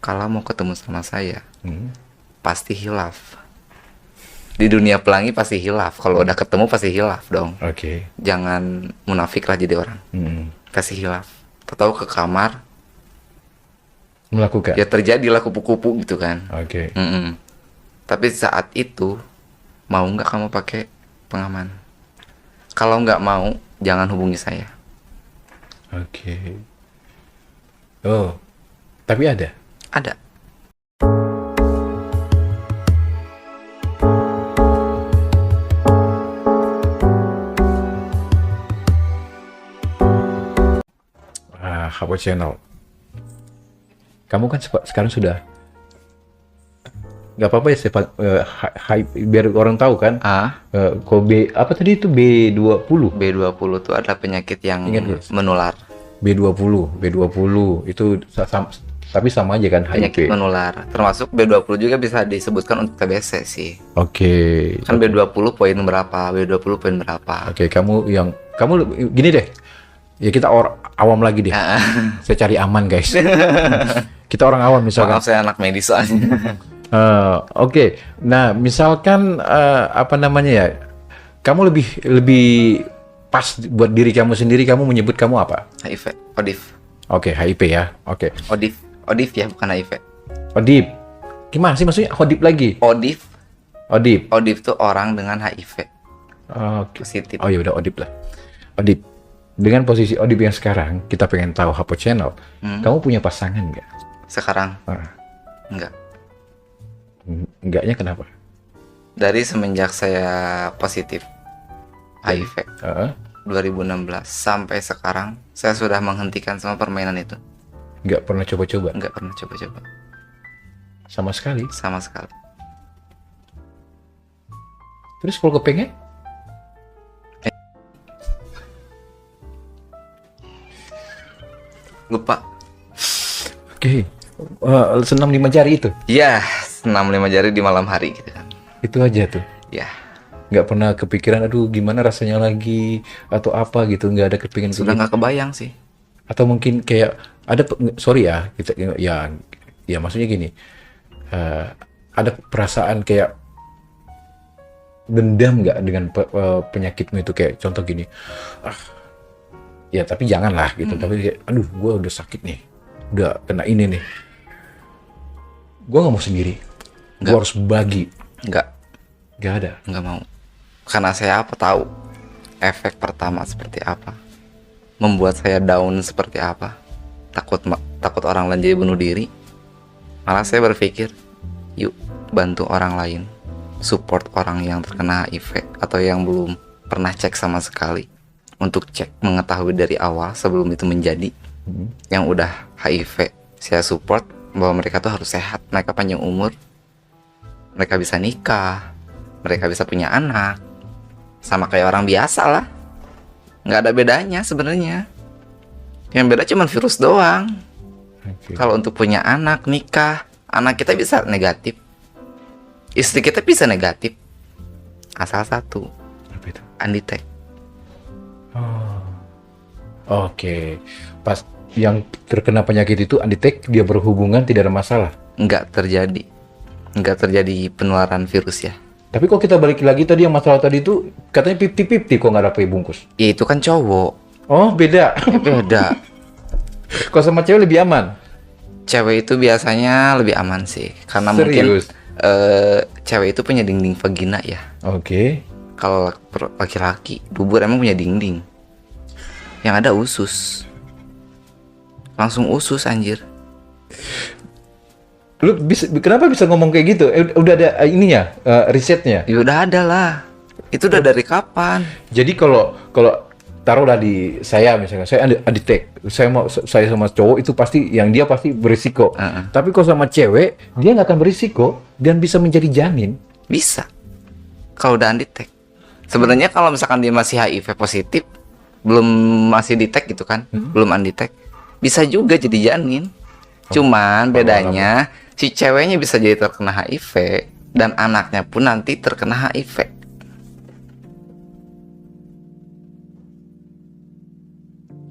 kalau mau ketemu sama saya pasti hilaf. Di dunia pelangi pasti hilaf. Kalau udah ketemu pasti hilaf dong. Oke. Jangan munafik lah jadi orang. Pasti hilaf. Tahu ke kamar Melakukan. ya terjadilah kupu-kupu gitu kan. Oke. Tapi saat itu mau nggak kamu pakai pengaman? Kalau nggak mau, jangan hubungi saya. Oke. Oh, tapi ada. Ada. Hapo Channel. Kamu kan sekarang sudah nggak apa-apa ya, biar orang tahu kan. Kalau apa tadi itu B20? B20 itu adalah penyakit yang Ingat, menular. B20 itu tapi sama aja kan, Penyakit HIV. menular. Termasuk B20 juga bisa disebutkan untuk TBC sih. Oke. Kan B20 poin berapa, B20 poin berapa. Oke, kamu gini deh. Ya kita awam lagi deh. Saya cari aman, guys. Kita orang awam misalkan. Maaf, saya anak medis soalnya. Oke. Nah, misalkan apa namanya ya? Kamu lebih pas buat diri kamu sendiri, kamu menyebut kamu apa? HIV, ODIF. Oke, HIV ya. Oke. ODIF ya, bukan HIV. ODIP. Gimana sih maksudnya ODIP lagi? ODIF ODIP. tuh orang dengan HIV Oke. positif. Oh ya udah ODIP lah. ODIP. Dengan posisi ODIP yang sekarang, kita pengen tahu Hapo Channel. Kamu punya pasangan nggak? Sekarang enggak. Enggaknya kenapa? Dari semenjak saya positif HIV 2016 sampai sekarang, saya sudah menghentikan semua permainan itu. Nggak pernah coba-coba? Nggak pernah coba-coba. Sama sekali? Sama sekali. Terus kalau kepengen? Lupa. Oke. Senam 5 jari itu? Iya, senam 5 jari di malam hari gitu kan. Itu aja tuh? Ya. Nggak pernah kepikiran, aduh gimana rasanya lagi, atau apa gitu? Nggak ada kepikiran? Sudah nggak kebayang sih. Atau mungkin kayak ada, sorry ya, kita ya maksudnya gini, ada perasaan kayak dendam nggak dengan penyakitmu itu, kayak contoh gini, ya tapi janganlah gitu, tapi kayak, aduh gue udah sakit nih, udah kena ini nih, gue nggak mau sendiri, gue harus bagi. Nggak ada. Nggak mau. Karena saya tahu efek pertama seperti apa, membuat saya down seperti apa, takut orang lain jadi bunuh diri. Malah saya berpikir, yuk bantu orang lain, support orang yang terkena HIV atau yang belum pernah cek sama sekali, untuk cek, mengetahui dari awal sebelum itu menjadi. Yang udah HIV, saya support bahwa mereka tuh harus sehat, mereka panjang umur, mereka bisa nikah, mereka bisa punya anak, sama kayak orang biasa lah. Nggak ada bedanya sebenarnya. Yang beda cuma virus doang. Kalau untuk punya anak, nikah, anak kita bisa negatif, istri kita bisa negatif, asal satu, Apa itu? undetect. Oke. Pas yang terkena penyakit itu undetect, dia berhubungan tidak ada masalah. Nggak terjadi penularan virus ya. Tapi kok kita balik lagi tadi yang masalah tadi itu katanya 50-50 kok nggak ada pakai bungkus. Ya itu kan cowok. Oh beda. Beda. Kok sama cewek lebih aman? Cewek itu biasanya lebih aman sih, karena Serius? mungkin cewek itu punya dinding vagina ya. Oke. Kalau laki-laki, bubur emang punya dinding, yang ada usus. Langsung usus anjir. Lu kenapa bisa ngomong kayak gitu? Udah ada ininya, risetnya. Ya udah ada lah. Itu udah dari kapan? Jadi kalau taruhlah di saya misalnya, saya undetect, saya sama cowok itu pasti yang dia pasti berisiko. Tapi kalau sama cewek dia nggak akan berisiko dan bisa menjadi janin. Bisa. Kalau udah undetect. Sebenarnya kalau misalkan dia masih HIV positif, belum masih detect gitu kan, belum undetect, bisa juga jadi janin. Cuman bedanya si ceweknya bisa jadi terkena HIV dan anaknya pun nanti terkena HIV.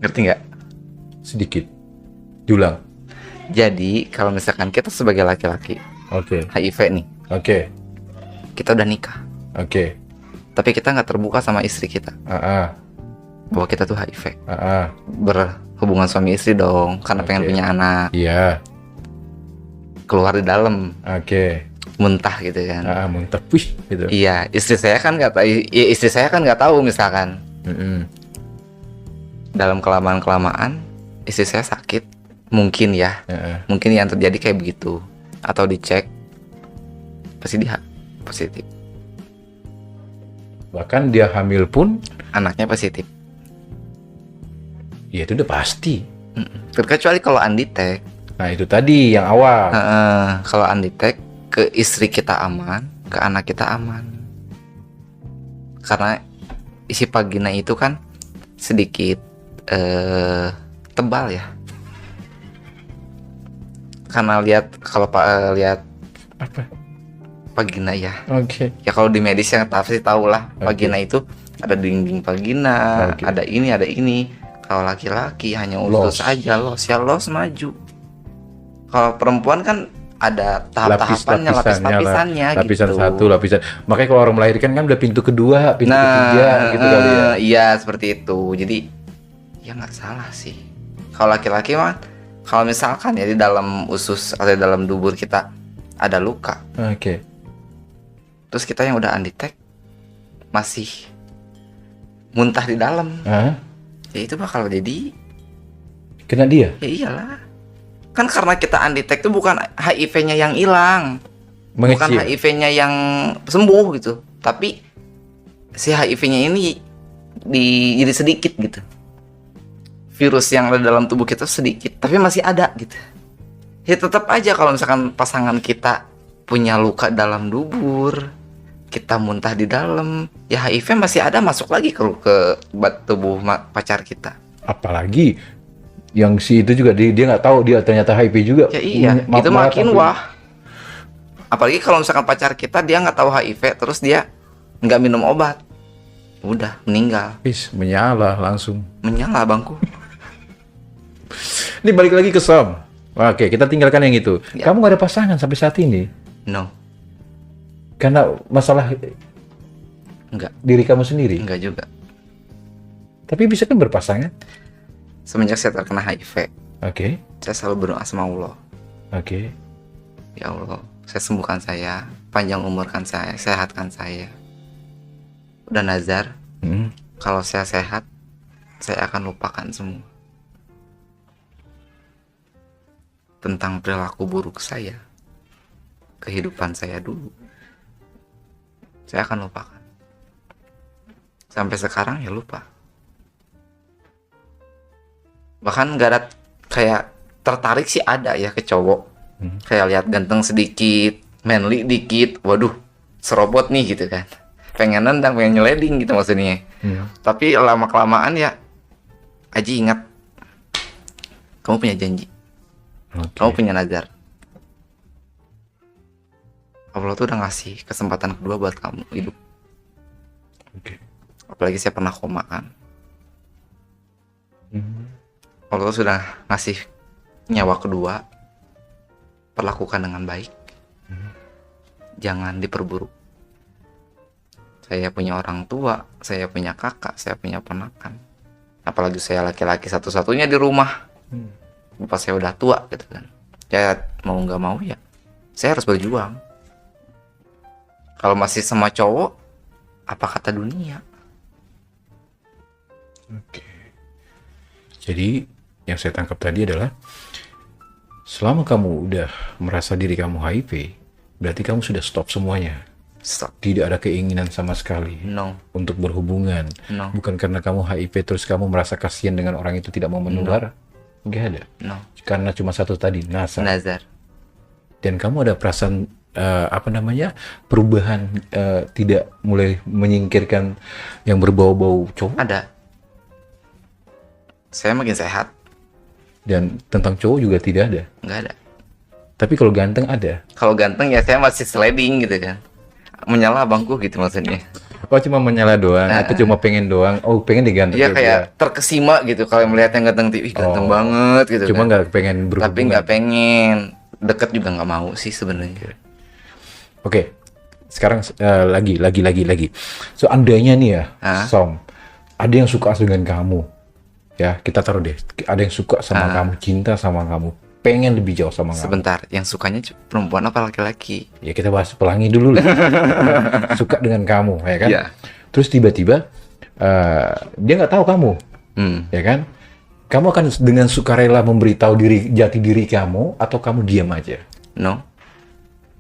Ngerti nggak? Sedikit. Diulang. Jadi kalau misalkan kita sebagai laki-laki Oke. HIV nih, Oke. kita udah nikah, Oke. tapi kita nggak terbuka sama istri kita Ah. bahwa kita tuh HIV. Ah. Berhubungan suami istri dong, karena pengen Oke. punya anak. Iya. Keluar di dalam, Oke. muntah gitu kan. Muntah. Wih, gitu. Iya, istri saya kan nggak tahu. Istri saya kan nggak tahu misalkan Mm-mm. dalam kelamaan istri saya sakit, mungkin ya, mungkin yang terjadi kayak begitu, atau dicek pasti dia positif, Bahkan dia hamil pun, anaknya positif. ya itu udah pasti. Terkecuali kalau undetect. Nah itu tadi yang awal. Kalau undetect, ke istri kita aman, ke anak kita aman, karena isi vagina itu kan sedikit tebal ya. Karena kalau lihat Apa? vagina ya. Oke. Ya kalau di medis yang pasti tahu lah, Oke. vagina itu ada dinding vagina, Oke. ada ini, ada ini. Kalau laki-laki hanya usus Los. aja, los maju. Kalau perempuan kan ada tahap-tahapannya, lapis-lapisannya lapisan gitu. satu, lapisan. Makanya kalau orang melahirkan kan udah pintu kedua, pintu Nah, ketiga gitu kali ya. Iya seperti itu. Jadi ya nggak salah sih. Kalau laki-laki mah, kalau misalkan ya di dalam usus atau di dalam dubur kita ada luka, Oke. terus kita yang udah undetect masih muntah di dalam, Hah? ya itu bakal jadi, Kena dia? ya iyalah. Kan karena kita undetect itu bukan HIV-nya yang hilang, bukan Mengecil. HIV-nya yang sembuh gitu, tapi si HIV-nya ini jadi sedikit gitu. Virus yang ada dalam tubuh kita sedikit, tapi masih ada gitu. Ya tetap aja kalau misalkan pasangan kita punya luka dalam dubur, kita muntah di dalam, ya HIV masih ada masuk lagi ke tubuh pacar kita. Apalagi yang si itu juga dia nggak tahu dia ternyata HIV juga. Ya iya, itu makin wah. Apalagi kalau misalkan pacar kita dia nggak tahu HIV, terus dia nggak minum obat, udah meninggal. Menyala langsung. Menyala bangku. Ini balik lagi ke Sam. Oke, kita tinggalkan yang itu. Ya. Kamu gak ada pasangan sampai saat ini? No, Karena masalah enggak, diri kamu sendiri. enggak juga. Tapi bisa kan berpasangan? Semenjak saya terkena HIV, Oke. saya selalu berdoa sama Allah. Oke. Ya Allah, saya sembuhkan saya, panjang umurkan saya, sehatkan saya. Udah nazar, Hmm. kalau saya sehat, saya akan lupakan semua tentang perilaku buruk saya, kehidupan saya dulu. Saya akan lupakan. Sampai sekarang ya lupa. Bahkan gak ada kayak tertarik sih, ada ya ke cowok. Kayak lihat ganteng sedikit, manly dikit, waduh, serobot nih gitu kan. Pengen nendang, pengen nyeleding gitu maksudnya. Tapi lama kelamaan ya, Aji ingat, kamu punya janji, kamu punya nazar. Allah tuh udah ngasih kesempatan kedua buat kamu hidup. Oke. Apalagi saya pernah koma kan. Allah tuh sudah ngasih nyawa kedua, perlakukan dengan baik, jangan diperburuk. Saya punya orang tua, saya punya kakak, saya punya ponakan. Apalagi saya laki-laki satu-satunya di rumah. Bapak saya udah tua gitu kan. Ya mau nggak mau ya, saya harus berjuang. Kalau masih sama cowok, apa kata dunia? Oke. Jadi yang saya tangkap tadi adalah selama kamu udah merasa diri kamu HIV, berarti kamu sudah stop semuanya. Stop. Tidak ada keinginan sama sekali No. untuk berhubungan. No. Bukan karena kamu HIV terus kamu merasa kasihan dengan orang itu tidak mau menular. Nggak ada. No. Karena cuma satu tadi, Nazar. Dan kamu ada perasaan perubahan, tidak mulai menyingkirkan yang berbau-bau cowok. Ada. Saya makin sehat. Dan tentang cowok juga tidak ada. Nggak ada. Tapi kalau ganteng ada. Kalau ganteng ya saya masih sliding gitu kan. Menyala bangku gitu maksudnya. Oh cuma menyala doang, atau cuma pengen doang? Oh pengen digantung Iya ke kayak dia. terkesima gitu kalau melihat yang ganteng TV, ganteng Oh, banget gitu cuma kan. nggak pengen Tapi berhubungan. nggak pengen deket juga nggak mau sih sebenarnya. Oke, sekarang lagi. Seandainya nih ya, Hah? Som, ada yang suka dengan kamu, ya kita taruh deh, ada yang suka sama kamu, cinta sama kamu, pengen lebih jauh sama kamu. Sebentar, yang sukanya perempuan apa laki-laki? Ya kita bahas pelangi dulu lah. Suka dengan kamu, ya kan? Iya. Terus tiba-tiba dia nggak tahu kamu, ya kan? Kamu akan dengan sukarela memberitahu jati diri kamu, atau kamu diam aja? No,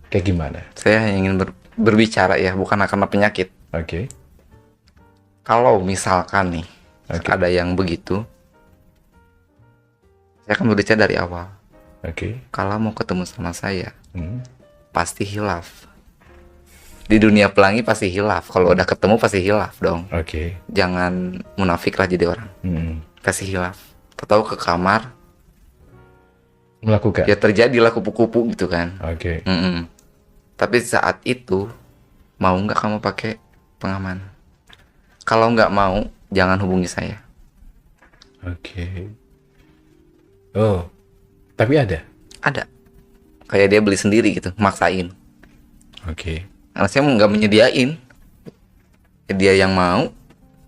Kayak gimana? saya hanya ingin berbicara ya, bukan karena penyakit. Oke. Kalau misalkan nih Oke. ada yang begitu, saya akan berbicara dari awal. Oke. Kalau mau ketemu sama saya, Hmm. pasti hilaf. Di dunia pelangi pasti hilaf. Kalau udah ketemu pasti hilaf dong. Oke. Jangan munafik lah jadi orang. Hmm. Pasti hilaf. Tahu ke kamar, Melakukan. ya terjadilah kupu-kupu gitu kan. Oke. Tapi saat itu, mau nggak kamu pakai pengaman? Kalau nggak mau, jangan hubungi saya. Oke. Oh, tapi ada. Ada. Kayak dia beli sendiri gitu, maksain. Oke. Karena saya nggak menyediain. Ya, dia yang mau,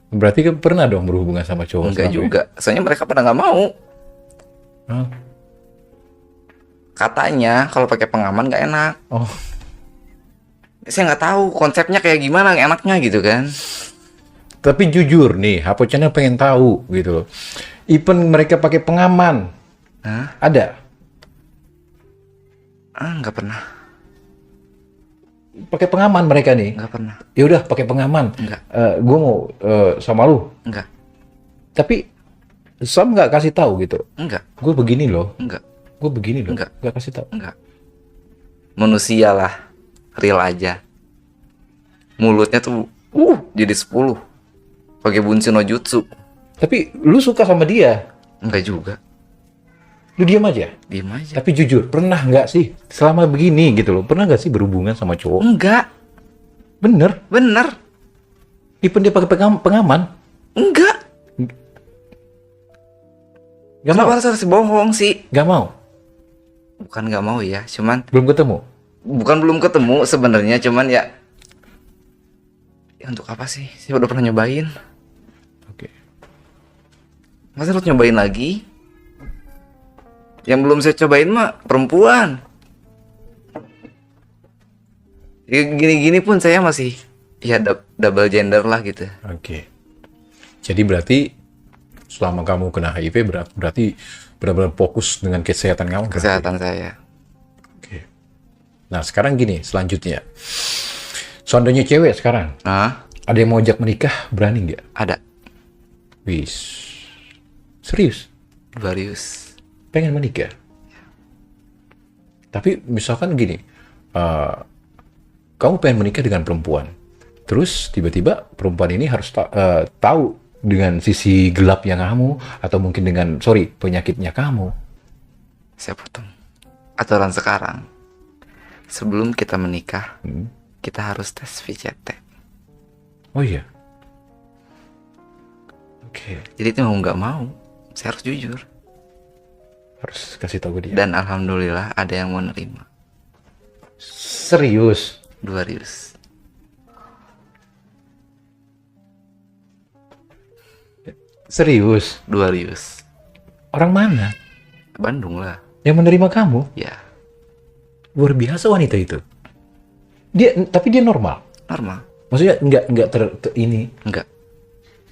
Berarti kan pernah dong berhubungan sama cowok? enggak selama ini? juga. Soalnya mereka pada nggak mau. Oh. Katanya kalau pakai pengaman nggak enak. Oh. Saya nggak tahu konsepnya kayak gimana enaknya gitu kan. Tapi jujur nih, Hapochana pengen tahu gitu loh. Even mereka pakai pengaman, Hah? ada? Nggak pernah. Pakai pengaman mereka nih. Nggak pernah. Ya udah pakai pengaman. Enggak. Gue mau sama lu. Enggak. Tapi Sam nggak kasih tahu gitu. Enggak. Gue begini loh. Enggak. Gue begini loh. Enggak. Nggak kasih tahu. Enggak. Manusia lah. Real aja. Mulutnya tuh jadi 10. Pakai Bunshin no Jutsu. Tapi lu suka sama dia, Enggak juga. lu diam aja. Diem aja. Tapi jujur, pernah nggak sih selama begini gitu loh? Pernah nggak sih berhubungan sama cowok? Enggak. Bener. Bener. Even dia pakai pengaman, Enggak. nggak mau. Kenapa harus bohong sih? Nggak mau. Bukan nggak mau ya. Cuman Belum ketemu. bukan belum ketemu sebenarnya. Cuman ya untuk apa sih? Saya udah pernah nyobain. Oke. Masa harus nyobain lagi? Yang belum saya cobain mah perempuan. Ya, gini-gini pun saya masih ya double gender lah gitu. Oke. Jadi berarti selama kamu kena HIV berarti benar-benar fokus dengan kesehatan kamu. berarti? Kesehatan saya. Oke. Nah sekarang gini selanjutnya. Seandainya cewek sekarang Hah? ada yang mau ajak menikah, berani nggak? Ada. Wis. Serius? Varius. Pengen menikah? Tapi misalkan gini, kamu pengen menikah dengan perempuan, terus tiba-tiba perempuan ini harus tahu dengan sisi gelapnya kamu, atau mungkin dengan, penyakitnya kamu. Saya potong. Aturan sekarang. Sebelum kita menikah, kita harus tes VCT. Oh iya? Oke, Jadi itu mau nggak mau, saya harus jujur. harus kasih tahu ke dia. Dan alhamdulillah ada yang mau nerima. Serius? Varius. Serius? Varius. Orang mana Bandung lah. yang menerima kamu? Ya, Luar biasa wanita itu. Tapi dia normal. normal. Maksudnya nggak ini. Enggak.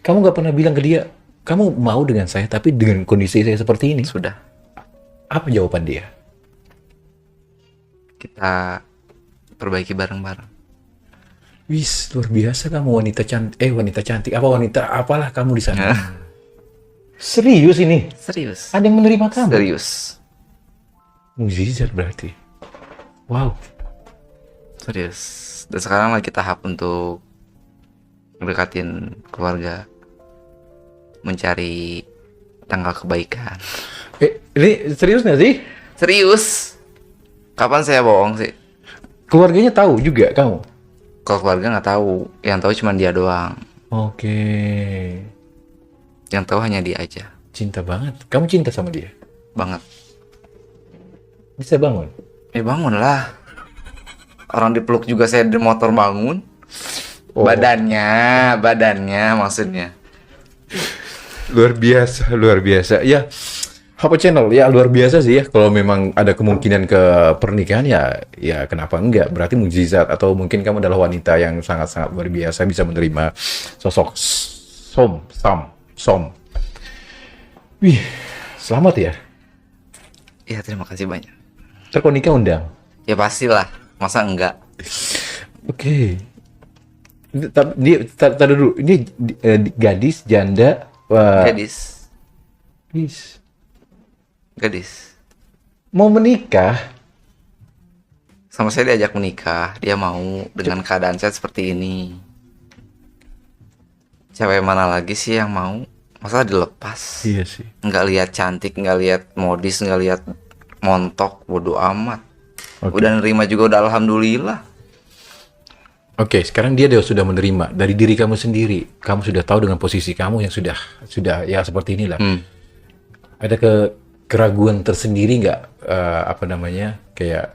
Kamu nggak pernah bilang ke dia, kamu mau dengan saya tapi dengan kondisi saya seperti ini. Sudah. Apa jawaban dia? Kita perbaiki bareng-bareng. Wis, luar biasa kamu wanita cantik. Apa wanita apalah kamu di sana? Serius ini? Serius. Ada yang menerima kamu? Serius. Mukjizat berarti. Wow. Serius. Dan sekarang lagi tahap untuk mendekatin keluarga, mencari tanggal kebaikan. Ini serius nggak sih? Serius. Kapan saya bohong sih? Keluarganya tahu juga kamu? Kalau keluarga nggak tahu, yang tahu cuma dia doang. Oke. Yang tahu hanya dia aja. Cinta banget. Kamu cinta sama dia? Banget. Bisa bangun? Bangun lah. Orang dipeluk juga saya di motor bangun. Oh. Badannya maksudnya. Luar biasa, luar biasa. Ya, apa channel? Ya luar biasa sih ya. Kalau memang ada kemungkinan ke pernikahan ya kenapa enggak? Berarti mukjizat atau mungkin kamu adalah wanita yang sangat-sangat luar biasa bisa menerima sosok Som. Wih, selamat ya. Ya terima kasih banyak. Ntar kalau nikah undang. Ya pastilah. Masa enggak? Oke. Tadi dulu. Ini gadis, janda, Gadis. Gadis. Mau menikah? Sama saya diajak menikah. Dia mau dengan keadaan saya seperti ini. Cewek mana lagi sih yang mau? Masa dilepas? Iya sih. Nggak lihat cantik, nggak lihat modis, nggak lihat montok, bodo amat. Oke. Udah nerima juga udah alhamdulillah. Oke, sekarang dia sudah menerima dari diri kamu sendiri. Kamu sudah tahu dengan posisi kamu yang sudah ya seperti inilah. Ada keraguan tersendiri nggak? Kayak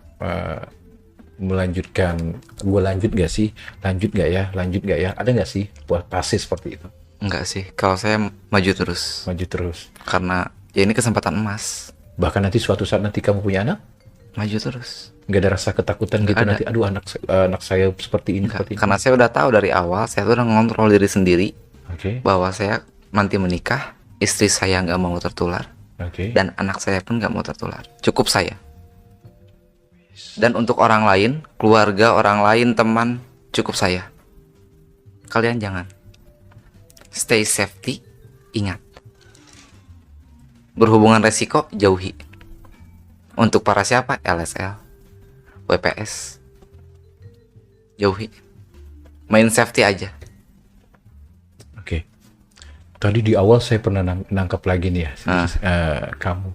melanjutkan? Gue lanjut nggak sih? Lanjut nggak ya? Ada nggak sih buat fase seperti itu? Enggak sih. Kalau saya maju terus. Maju terus. Karena ya ini kesempatan emas. Bahkan nanti suatu saat nanti kamu punya anak, Maju terus. nggak ada rasa ketakutan gitu ada. nanti. Aduh anak saya seperti ini, Enggak. seperti ini. Karena saya udah tahu dari awal. Saya tuh udah ngontrol diri sendiri. Oke. Bahwa saya nanti menikah. Istri saya nggak mau tertular. Oke. Dan anak saya pun nggak mau tertular. Cukup saya. Dan untuk orang lain, keluarga, orang lain, teman, cukup saya. Kalian jangan. Stay safety, ingat. Berhubungan resiko, jauhi. Untuk para siapa? LSL, WPS, jauhi. Main safety aja. Oke. Tadi di awal saya pernah nangkap lagi nih ya, kamu.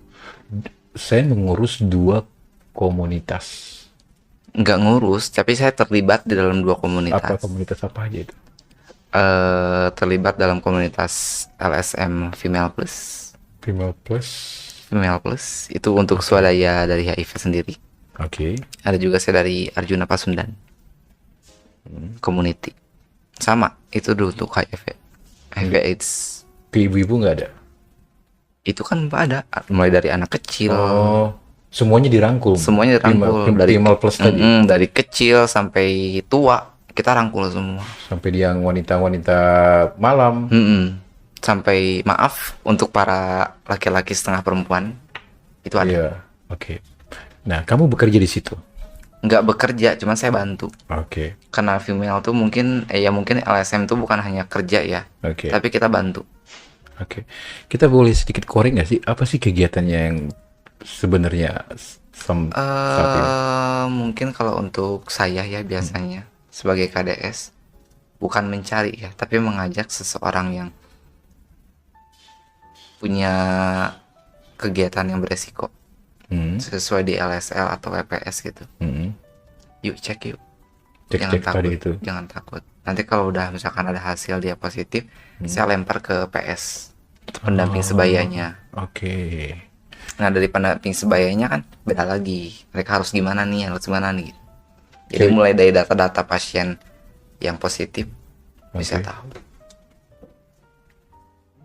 Saya mengurus 2 komunitas. Nggak ngurus, tapi saya terlibat di dalam 2 komunitas. Apa komunitas apa aja itu? Terlibat dalam komunitas LSM Female Plus. Female Plus. Female Plus itu untuk swadaya dari HIV sendiri. Oke. Ada juga saya dari Arjuna Pasundan. Community. Sama, itu dulu untuk HIV. HIV AIDS. Ke ibu-ibu nggak ada? Itu kan ada mulai dari anak kecil. Oh, semuanya dirangkul. Semuanya dirangkul dari Female Plus tadi. Dari kecil sampai tua kita rangkul semua. Sampai yang wanita-wanita malam. Sampai maaf untuk para laki-laki setengah perempuan itu ada. Iya. Oke. Nah, kamu bekerja di situ. Nggak bekerja, cuma saya bantu. Oke. Karena female tuh mungkin mungkin LSM tuh bukan hanya kerja ya, Oke. tapi kita bantu. Oke. Kita boleh sedikit korek nggak sih? Apa sih kegiatannya yang sebenarnya saat ini? Mungkin kalau untuk saya ya biasanya sebagai KDS bukan mencari ya, tapi mengajak seseorang yang punya kegiatan yang beresiko sesuai di LSL atau WPS gitu. Yuk cek yuk. Jangan Cek takut. tadi itu. Jangan takut. Nanti kalau udah misalkan ada hasil dia positif, saya lempar ke PS pendamping sebayanya. Oke. Nah dari pendamping sebayanya kan beda lagi. Mereka harus gimana nih, harus gimana nih. Jadi mulai dari data-data pasien yang positif bisa tahu.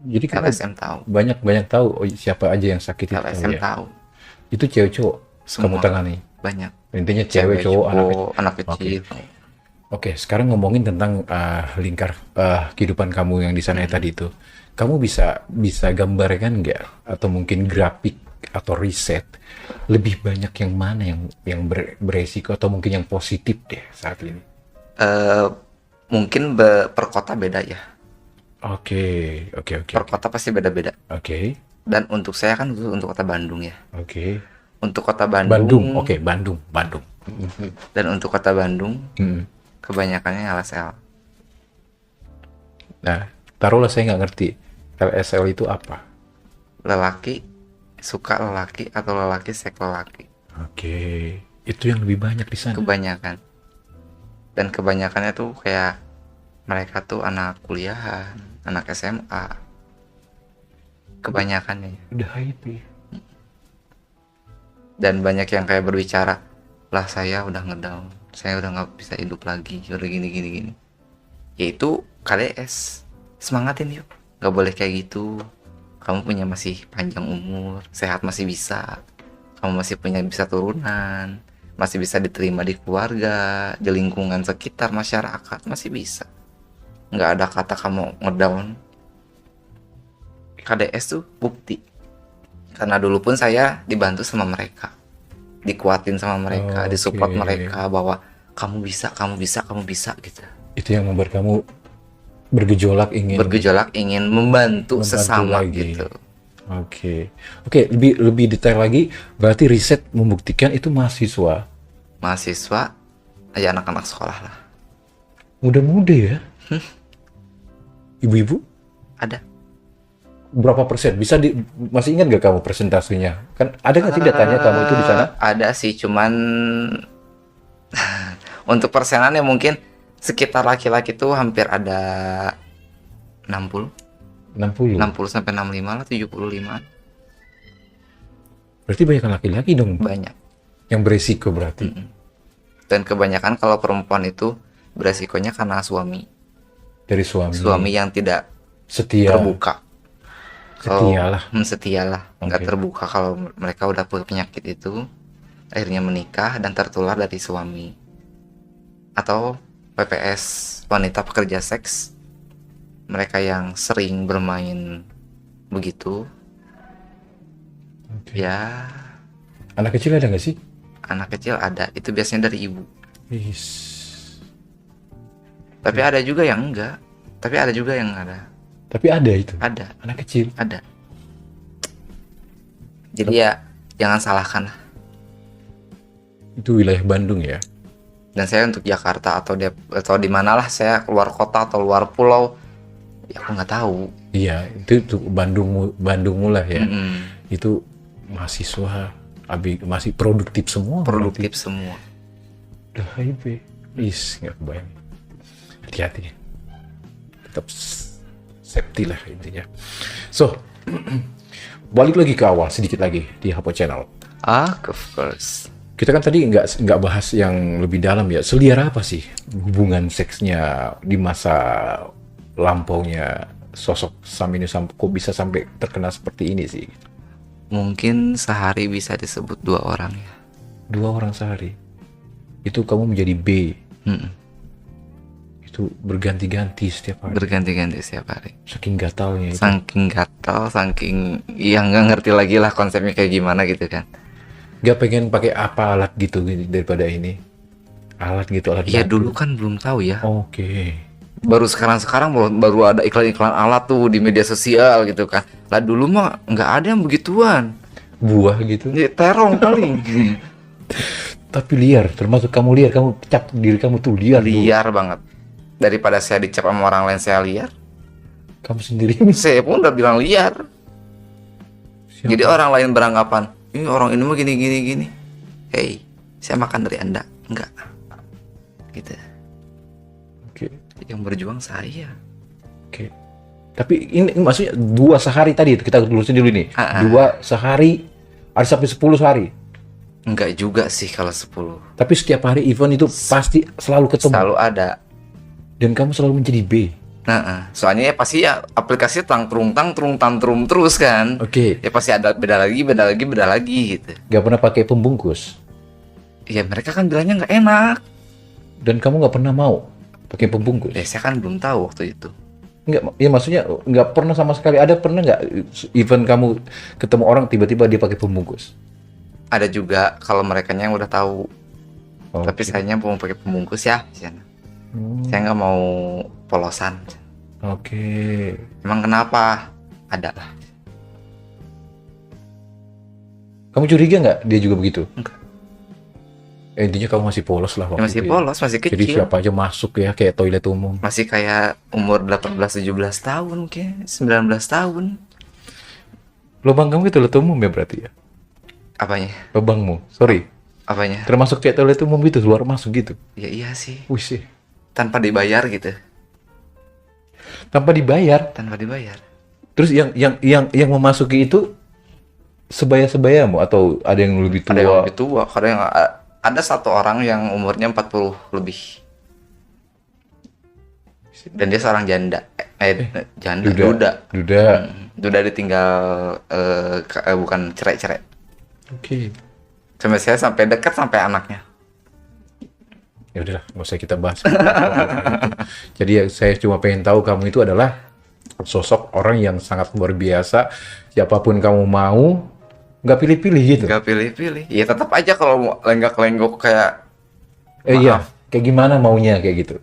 Jadi kamu LSM tahu. banyak tahu siapa aja yang sakit itu. LSM ya? tahu. Itu cewek cowok kamu tangani. Banyak. Intinya cewek cowok anak kecil. Oke, sekarang ngomongin tentang lingkar kehidupan kamu yang di sana tadi itu. Kamu bisa gambarkan nggak atau mungkin grafik atau riset lebih banyak yang mana yang beresiko atau mungkin yang positif deh saat ini? Mungkin per kota beda ya. Oke. Per kota pasti beda-beda. Oke. Dan untuk saya kan untuk kota Bandung ya. Oke. Untuk kota Bandung. Bandung. Dan untuk kota Bandung, kebanyakannya LSL. Nah, taruhlah saya nggak ngerti LSL itu apa. Lelaki suka lelaki atau lelaki seks lelaki. Oke. Itu yang lebih banyak di sana. Kebanyakan. Dan kebanyakannya tuh kayak mereka tuh anak kuliahan, anak SMA, kebanyakannya. Udah hype ya. Dan banyak yang kayak berbicara, lah saya udah ngedown, saya udah nggak bisa hidup lagi, udah gini gini gini. Yaitu KDS, semangatin yuk, nggak boleh kayak gitu. Kamu punya masih panjang umur, sehat masih bisa, kamu masih punya bisa turunan, masih bisa diterima di keluarga, di lingkungan sekitar, masyarakat, masih bisa. Nggak ada kata kamu ngedown. KDS tuh bukti. Karena dulu pun saya dibantu sama mereka, dikuatin sama mereka, disupport Oke. mereka bahwa kamu bisa, kamu bisa, kamu bisa gitu. Itu yang membuat kamu bergejolak ingin Bergejolak ingin membantu sesama lagi. gitu. Oke. Oke, lebih detail lagi, berarti riset membuktikan itu mahasiswa Mahasiswa, ya anak-anak sekolah lah. muda-muda ya. Ibu-ibu Ada. berapa persen? Masih ingat gak kamu persentasenya? Kan ada nggak sih datanya kamu itu di sana? Ada sih, cuman untuk persenannya mungkin sekitar laki-laki tuh hampir ada 60 60. sampai 65 lah, 75 Berarti banyak laki-laki dong banyak. yang beresiko berarti. Dan kebanyakan kalau perempuan itu beresikonya karena suami Dari suami. yang tidak Setia. terbuka. Setia lah. Setia lah, nggak Oke. terbuka kalau mereka udah punya penyakit itu, akhirnya menikah dan tertular dari suami. Atau PPS, wanita pekerja seks, mereka yang sering bermain begitu, Oke. ya Anak kecil ada nggak sih? anak kecil ada, itu biasanya dari ibu. Is. Tapi ada juga yang enggak, tapi ada juga yang ada. Tapi ada itu. Ada, Anak kecil. ada. Jadi ya jangan salahkan lah. Itu wilayah Bandung ya. Dan saya untuk Jakarta atau di manalah saya keluar kota atau luar pulau, ya aku nggak tahu. Iya, itu Bandung lah ya. Mm-mm. Itu mahasiswa masih produktif semua. Produktif semua. Udah hype. Is, nggak kebayang. Hati-hati. Tetap safety lah intinya. So, balik lagi ke awal sedikit lagi di Hapo Channel. Of course. Kita kan tadi nggak bahas yang lebih dalam ya. Seliar apa sih hubungan seksnya di masa lampaunya sosok Sam ini kok bisa sampai terkenal seperti ini sih? Mungkin sehari bisa disebut 2 orang ya. 2 orang sehari. Itu kamu menjadi B. Mm-mm. Itu berganti-ganti setiap hari. Berganti-ganti setiap hari. Saking gatalnya itu. Saking gatal, saking yang nggak ngerti lagi lah konsepnya kayak gimana gitu kan. Gak pengen pakai apa alat gitu daripada ini. Alat gitu, alat Ya bantu. dulu kan belum tahu ya. Oke. Baru sekarang baru ada iklan-iklan alat tuh di media sosial gitu kan. Lah dulu mah nggak ada yang begituan. Buah gitu. Ya, terong kali. Tapi liar, termasuk kamu liar, kamu cap diri kamu tuh liar. Bu. Liar banget. Daripada saya dicap sama orang lain saya liar, Kamu sendiri. saya pun udah bilang liar. Siapa? Jadi orang lain beranggapan, ini orang ini mah gini gini gini. Hey, saya makan dari Anda. Enggak. Gitu. Oke. Yang berjuang saya. Oke. Tapi ini maksudnya 2 sehari tadi kita lurusin dulu nih. 2 sehari, ada sampai 10 sehari. Enggak juga sih kalau 10. Tapi setiap hari event itu pasti selalu ketemu. Selalu ada. Dan kamu selalu menjadi B. Soalnya ya pasti ya aplikasi tangtrum terus kan. Oke. Ya pasti ada beda lagi gitu. Gak pernah pakai pembungkus. Ya mereka kan bilangnya nggak enak. Dan kamu gak pernah mau pakai pembungkus. Ya saya kan belum tahu waktu itu. Enggak, ya maksudnya nggak pernah sama sekali. Ada pernah nggak event kamu ketemu orang tiba-tiba dia pakai pembungkus? Ada juga kalau mereka yang udah tahu. Oh, Tapi sayanya mau pakai pembungkus ya. Saya nggak mau polosan. Oke. Emang kenapa? Ada lah. Kamu curiga nggak dia juga begitu? Enggak. Intinya kamu masih polos lah Ya, waktu masih itu ya. polos, masih Jadi kecil. siapa aja masuk ya kayak toilet umum. Masih kayak umur 18-17 tahun mungkin, 19 tahun. Lubang kamu itu toilet umum ya berarti ya? Apanya? Lubangmu, sorry. Apanya? Termasuk kayak toilet umum gitu, keluar masuk gitu. Ya iya sih. Wih sih. Tanpa dibayar gitu. Tanpa dibayar. Tanpa dibayar. Terus yang memasuki itu sebaya-sebayamu atau ada yang lebih Ada yang tua? lebih tua, ada yang ada satu orang yang umurnya 40 lebih. Dan dia seorang janda. Janda, duda. Duda. Duda ditinggal bukan cerai-cerai. Oke. Sampai saya sampai dekat sampai anaknya. Ya udahlah, nggak usah kita bahas. Jadi ya, saya cuma pengen tahu kamu itu adalah sosok orang yang sangat luar biasa. Siapapun kamu mau, nggak pilih-pilih gitu. Nggak pilih-pilih. Ya tetap aja kalau mau lenggak-lenggok kayak Iya, kayak gimana maunya kayak gitu.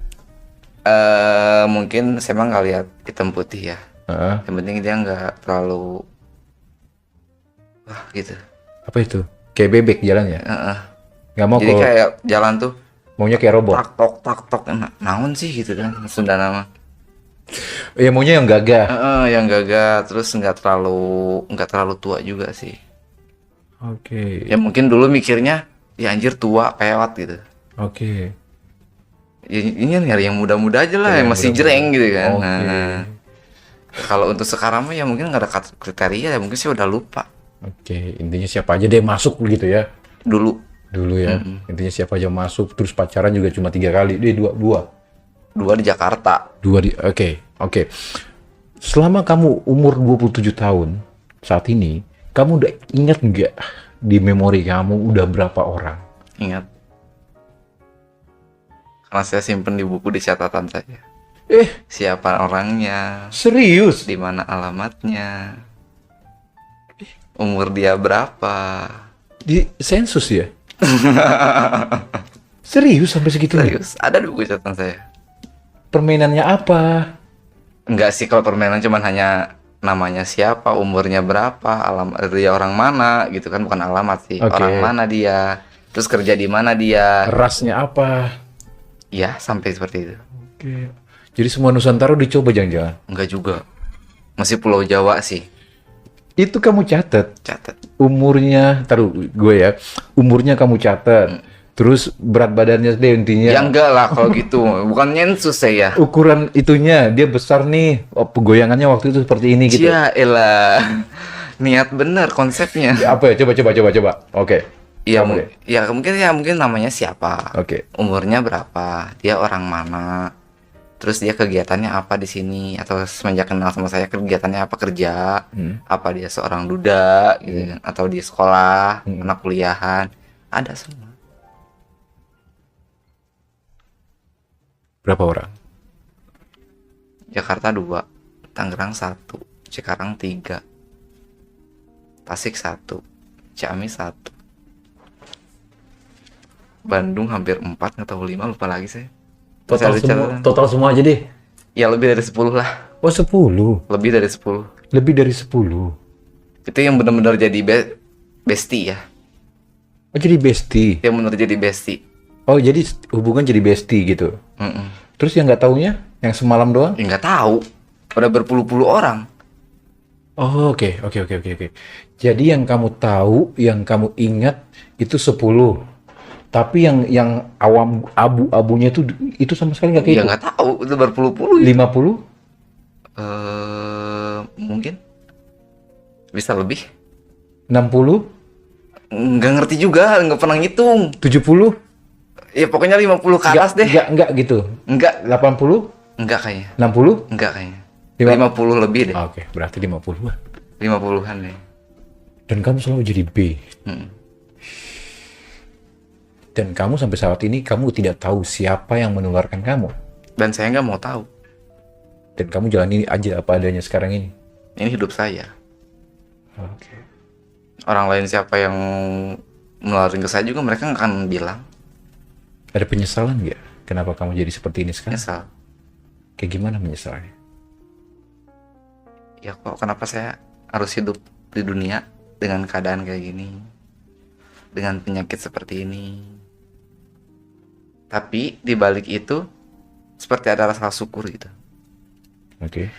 mungkin saya emang nggak lihat hitam putih ya. Heeh. Yang penting dia nggak terlalu wah gitu. Apa itu? Kayak bebek jalannya. Heeh. Nggak mau Jadi kalau kayak jalan tuh maunya kayak robot. tak tok naon sih gitu kan Sunda nama. Ya maunya yang gagah. Yang gagah terus nggak terlalu tua juga sih. Oke. Ya mungkin dulu mikirnya ya anjir tua pewat gitu. Oke. Ya, ini nyari yang muda-muda aja lah, Yang yang masih muda-muda. jereng gitu kan. Oke. Nah, kalau untuk sekarang mah ya mungkin nggak ada kriteria ya, mungkin sih udah lupa Oke, intinya siapa aja deh masuk gitu ya. dulu. Dulu ya. Intinya siapa aja masuk, terus pacaran juga cuma 3 kali. Dua di Jakarta. Oke. Selama kamu umur 27 tahun saat ini, kamu udah ingat nggak di memori kamu udah berapa orang? Ingat. Karena saya simpen di buku di catatan saya. Siapa orangnya, Serius? di mana alamatnya, umur dia berapa. Di sensus ya? Serius sampai segitunya? Serius, ada di buku catatan saya. Permainannya apa? Enggak sih, kalau permainan cuman hanya namanya siapa, umurnya berapa, alamat dia orang mana gitu kan, bukan alamat sih. Oke. Orang mana dia, terus kerja di mana dia. Rasnya apa? Ya, sampai seperti itu. Oke. Jadi semua Nusantara dicoba jangan-jangan? Enggak juga. Masih Pulau Jawa sih. Itu kamu catat? Catat. Umurnya, taruh gue ya, umurnya kamu catat. Terus berat badannya deh intinya. Ya enggak lah kalau gitu. Bukan nyensus saya. Ukuran itunya dia besar nih, goyangannya waktu itu seperti ini gitu. Ya elah. Niat bener konsepnya. Ya, apa ya? Coba. Oke. Iya, Kamu deh. mungkin namanya siapa. Oke. Umurnya berapa? Dia orang mana? Terus dia kegiatannya apa di sini? Atau semenjak kenal sama saya kegiatannya apa, kerja? Apa dia seorang duda gitu kan? Atau dia sekolah, anak kuliahan? Ada semua. Berapa orang? Jakarta 2, Tangerang 1, Cikarang 3, Tasik 1, Ciamis 1, Bandung hampir 4 atau 5, lupa lagi saya. Total Masih ada semua, catatan. total semua aja deh. Ya lebih dari 10 lah. Oh 10. Lebih dari 10. Lebih dari 10. Itu yang benar-benar jadi bestie ya. Oh jadi bestie. Yang benar jadi bestie. Oh jadi hubungan jadi bestie gitu. Mm-mm. Terus yang nggak taunya, yang semalam doang? Ya nggak tahu. Udah berpuluh-puluh orang. Oh oke. Jadi yang kamu tahu, yang kamu ingat itu 10. Tapi yang awam abu-abunya itu sama sekali nggak kayak Ya itu. nggak tahu. Itu berpuluh-puluh. 50, Mungkin bisa lebih. 60, Nggak ngerti juga. Nggak pernah ngitung. 70, Ya pokoknya 50 ke atas deh. Enggak gitu. Enggak. 80, Enggak kayaknya. 60. Enggak kayaknya. Lima- 50 lebih deh. Oke, berarti 50 lah. 50-an deh. Dan kamu selalu jadi B. Mm. Dan kamu sampai saat ini kamu tidak tahu siapa yang menularkan kamu. Dan saya nggak mau tahu. Dan kamu jalani aja apa adanya sekarang ini. Ini hidup saya. Oke. Orang lain siapa yang menularin ke saya juga mereka nggak akan bilang. Ada penyesalan nggak? Kenapa kamu jadi seperti ini sekarang? Nyesal. Kayak gimana menyesalnya? Ya kok kenapa saya harus hidup di dunia dengan keadaan kayak gini, dengan penyakit seperti ini. Tapi di balik itu seperti ada rasa syukur gitu. Oke.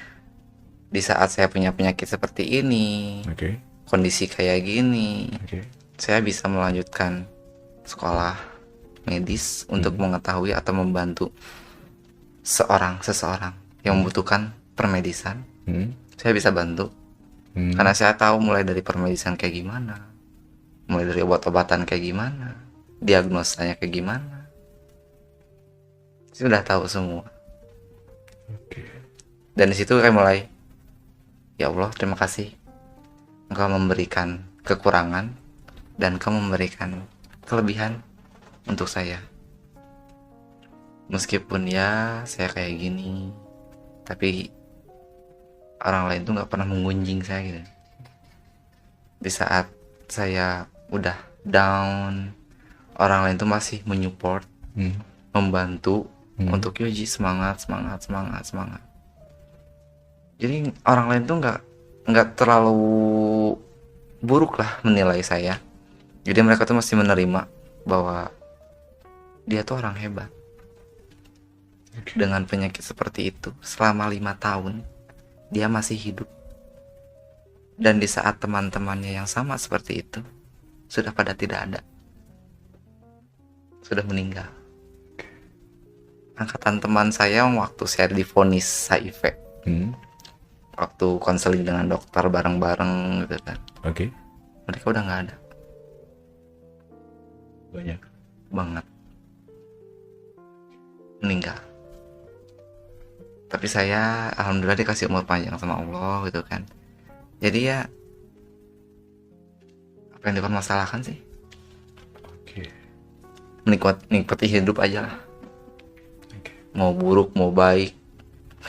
Di saat saya punya penyakit seperti ini, Oke. kondisi kayak gini, Oke. saya bisa melanjutkan sekolah medis untuk mengetahui atau membantu seseorang yang membutuhkan permedisan. Saya bisa bantu karena saya tahu mulai dari permedisan kayak gimana, mulai dari obat-obatan kayak gimana, diagnosanya kayak gimana. Saya udah tahu semua. Dan di situ kayak mulai, ya Allah, terima kasih Engkau memberikan kekurangan dan Engkau memberikan kelebihan untuk saya. Meskipun ya saya kayak gini, tapi orang lain tuh nggak pernah menggunjing saya gitu. Di saat saya udah down, orang lain tuh masih menyupport, membantu untuk Yoji semangat. Jadi orang lain tuh nggak terlalu buruk lah menilai saya. Jadi mereka tuh masih menerima bahwa dia tuh orang hebat. Dengan penyakit seperti itu selama 5 tahun dia masih hidup. Dan di saat teman-temannya yang sama seperti itu sudah pada tidak ada, sudah meninggal. Angkatan teman saya waktu saya divonis HIV, waktu konseling dengan dokter bareng-bareng gitu kan, mereka udah nggak ada. Banyak banget meninggal. Tapi saya alhamdulillah dikasih umur panjang sama Allah gitu kan. Jadi ya apa yang dipermasalahkan sih? Nikmati hidup aja lah. Mau buruk mau baik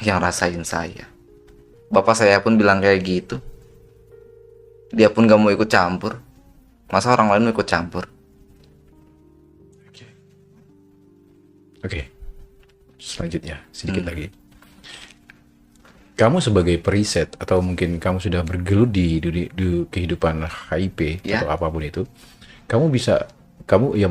yang rasain saya. Bapak saya pun bilang kayak gitu. Dia pun gak mau ikut campur. Masa orang lain mau ikut campur? Oke. Selanjutnya sedikit lagi. Kamu sebagai periset atau mungkin kamu sudah bergelut di kehidupan HIV atau apapun itu, kamu ya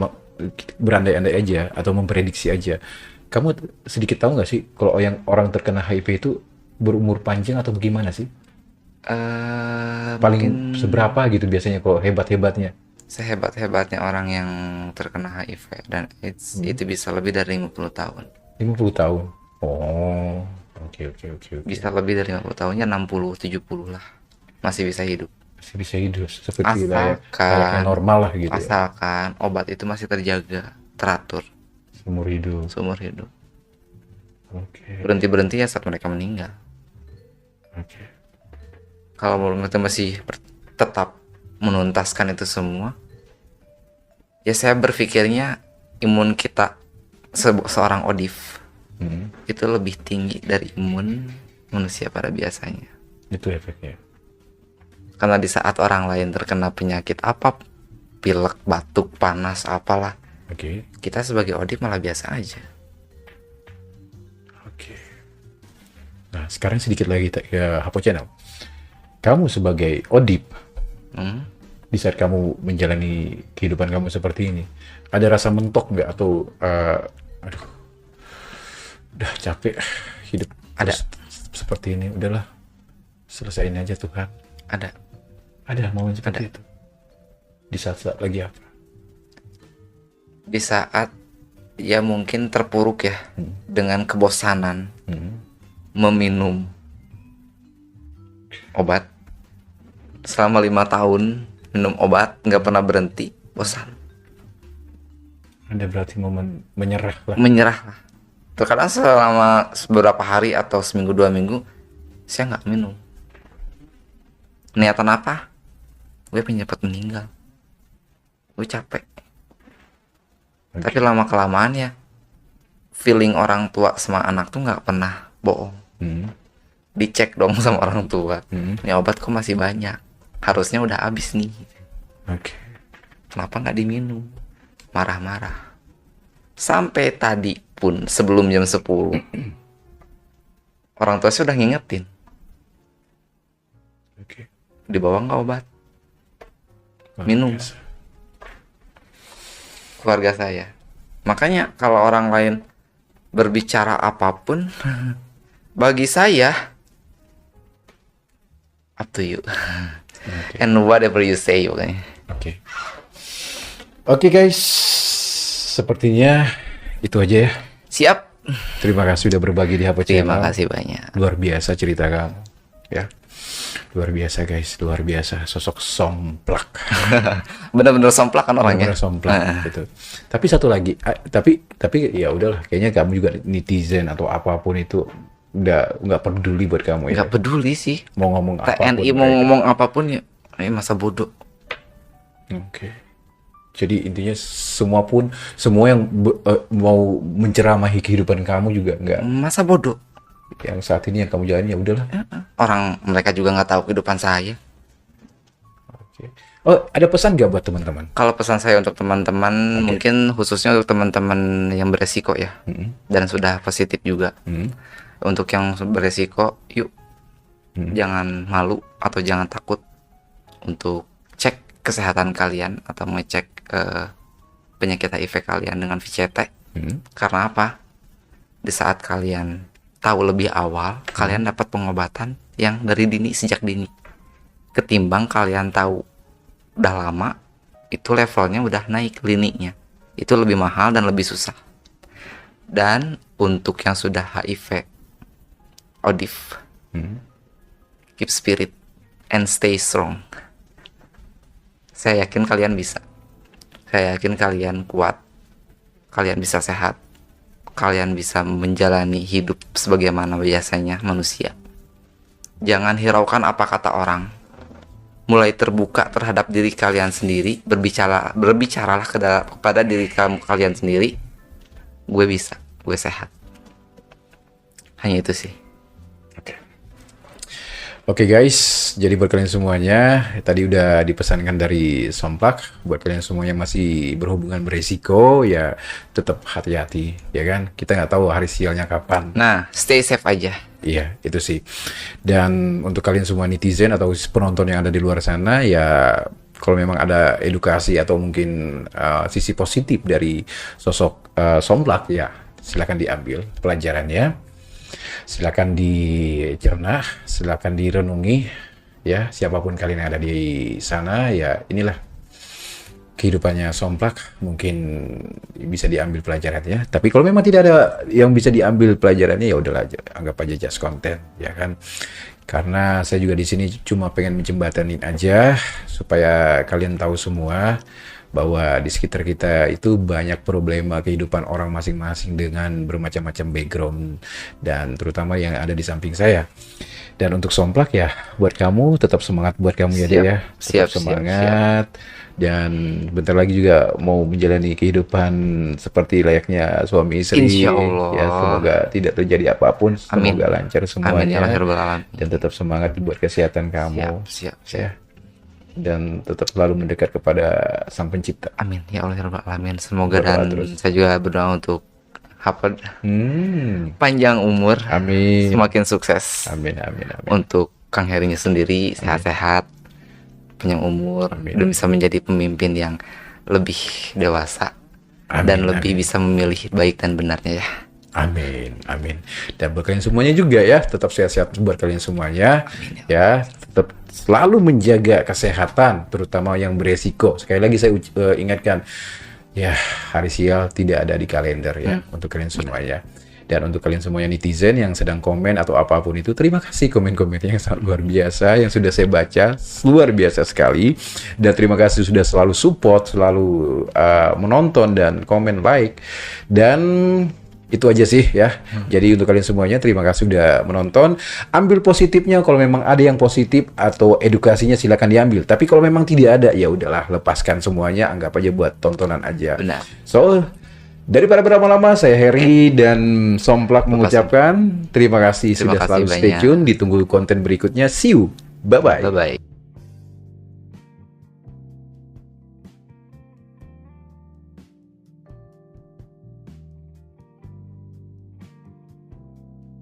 berandai-andai aja atau memprediksi aja. Kamu sedikit tahu nggak sih kalau yang orang terkena HIV itu berumur panjang atau bagaimana sih? Paling seberapa gitu biasanya kalau hebat-hebatnya? Sehebat-hebatnya orang yang terkena HIV dan AIDS itu bisa lebih dari 50 tahun. 50 tahun? Oh, oke. Bisa lebih dari 50 tahunnya 60-70 lah. Masih bisa hidup. Masih bisa hidup seperti layaknya normal lah gitu. Asalkan obat itu masih terjaga, teratur. Seumur hidup. Berhenti ya saat mereka meninggal. Kalau mereka masih tetap menuntaskan itu semua, ya saya berpikirnya imun kita seorang ODIF itu lebih tinggi dari imun manusia pada biasanya. Itu efeknya. Karena di saat orang lain terkena penyakit apa, pilek, batuk, panas, apalah, kita sebagai ODIF malah biasa aja. Nah, sekarang sedikit lagi ya Hapo Channel. Kamu sebagai ODIP, di saat kamu menjalani kehidupan kamu seperti ini, ada rasa mentok nggak atau aduh, udah capek hidup ada seperti ini, udahlah selesain aja Tuhan. Ada momen seperti itu di saat lagi apa? Di saat ya mungkin terpuruk ya dengan kebosanan meminum obat selama 5 tahun, minum obat nggak pernah berhenti, bosan. Ada berarti momen menyerah lah. Terkadang selama beberapa hari atau seminggu 2 minggu saya nggak minum. Niatan apa? Gue pengen cepat meninggal. Gue capek. Tapi lama kelamaan ya feeling orang tua sama anak tuh nggak pernah bohong. Dicek dong sama orang tua. Ini obat kok masih banyak, harusnya udah habis nih. Kenapa nggak diminum? Marah-marah. Sampai tadi pun sebelum jam 10 orang tua saya udah ngingetin, dibawa nggak obat, minum. Keluarga saya. Makanya kalau orang lain berbicara apapun bagi saya up to you. And whatever you say, Oke guys, sepertinya itu aja ya. Siap. Terima kasih udah berbagi di HP Channel. Terima kasih banyak. Luar biasa cerita kamu, ya. Luar biasa guys, luar biasa. Sosok somplak. Bener-bener somplak kan orangnya. Bener-bener somplak gitu. Tapi satu lagi, tapi ya udahlah. Kayaknya kamu juga netizen atau apapun itu udah nggak peduli buat kamu ya. Nggak peduli sih. Mau ngomong apapun. TNI mau ngomong apapun ya, masa bodoh. Oke. Jadi intinya semua yang mau menceramahi kehidupan kamu juga nggak. Masa bodoh. Yang saat ini yang kamu jalani ya udahlah. Orang mereka juga nggak tahu kehidupan saya. Oke. Oh, ada pesan nggak buat teman-teman? Kalau pesan saya untuk teman-teman, mungkin khususnya untuk teman-teman yang beresiko ya, dan sudah positif juga. Untuk yang beresiko, yuk jangan malu atau jangan takut untuk cek kesehatan kalian atau ngecek penyakit HIV kalian dengan VCT. Karena apa? Di saat kalian tahu lebih awal, kalian dapat pengobatan yang dari dini, sejak dini. Ketimbang kalian tahu udah lama, itu levelnya udah naik lininya. Itu lebih mahal dan lebih susah. Dan untuk yang sudah HIV, ODIF, keep spirit and stay strong. Saya yakin kalian bisa. Saya yakin kalian kuat. Kalian bisa sehat. Kalian bisa menjalani hidup sebagaimana biasanya manusia. Jangan hiraukan apa kata orang. Mulai terbuka terhadap diri kalian sendiri. Berbicaralah kepada diri kalian sendiri. Gue bisa, gue sehat. Hanya itu sih. Oke guys, jadi buat kalian semuanya, tadi udah dipesankan dari Somplak, buat kalian semua yang masih berhubungan beresiko, ya tetap hati-hati, ya kan? Kita nggak tahu hari sialnya kapan. Nah, stay safe aja. Iya, itu sih. Dan untuk kalian semua netizen atau penonton yang ada di luar sana, ya kalau memang ada edukasi atau mungkin sisi positif dari sosok Somplak, ya silakan diambil pelajarannya. Silakan dicerna, silakan direnungi, ya siapapun kalian yang ada di sana, ya inilah kehidupannya Somplak, mungkin bisa diambil pelajarannya. Tapi kalau memang tidak ada yang bisa diambil pelajarannya, ya udahlah, anggap aja just konten, ya kan? Karena saya juga di sini cuma pengen menjembatanin aja supaya kalian tahu semua bahwa di sekitar kita itu banyak problema kehidupan orang masing-masing dengan bermacam-macam background, dan terutama yang ada di samping saya. Dan untuk Somplak ya, buat kamu tetap semangat, buat kamu ya Dek ya, tetap semangat. Dan bentar lagi juga mau menjalani kehidupan seperti layaknya suami istri. Insya Allah. Ya semoga tidak terjadi apapun, semoga lancar semuanya. Amin, ya Rabbal Alamin. Dan tetap semangat buat kesehatan kamu. Siap. Ya. Dan tetap selalu mendekat kepada Sang Pencipta. Amin ya Allah ya Rabbal Alamin. Semoga Berdoa dan terus. saya juga berdoa untuk panjang umur, Amin. semakin sukses. Amin. Untuk Kang Herinya sendiri sehat-sehat, panjang umur, dan bisa menjadi pemimpin yang lebih dewasa dan lebih bisa memilih baik dan benarnya ya. Amin. Dan buat kalian semuanya juga ya, tetap sehat-sehat buat kalian semuanya. Ya, tetap selalu menjaga kesehatan, terutama yang beresiko. Sekali lagi saya ingatkan, ya hari sial tidak ada di kalender ya, untuk kalian semuanya. Dan untuk kalian semuanya netizen yang sedang komen atau apapun itu, terima kasih komen-komennya yang sangat luar biasa yang sudah saya baca, luar biasa sekali. Dan terima kasih sudah selalu support, selalu menonton dan komen like. Dan itu aja sih ya. Jadi untuk kalian semuanya terima kasih udah menonton. Ambil positifnya, kalau memang ada yang positif atau edukasinya silakan diambil. Tapi kalau memang tidak ada, ya udahlah, lepaskan semuanya, anggap aja buat tontonan aja. Benar. So, daripada berlama-lama, saya Heri dan Somplak mengucapkan terima kasih sudah selalu stay tune. Ditunggu konten berikutnya. See you. Bye-bye. Bye-bye.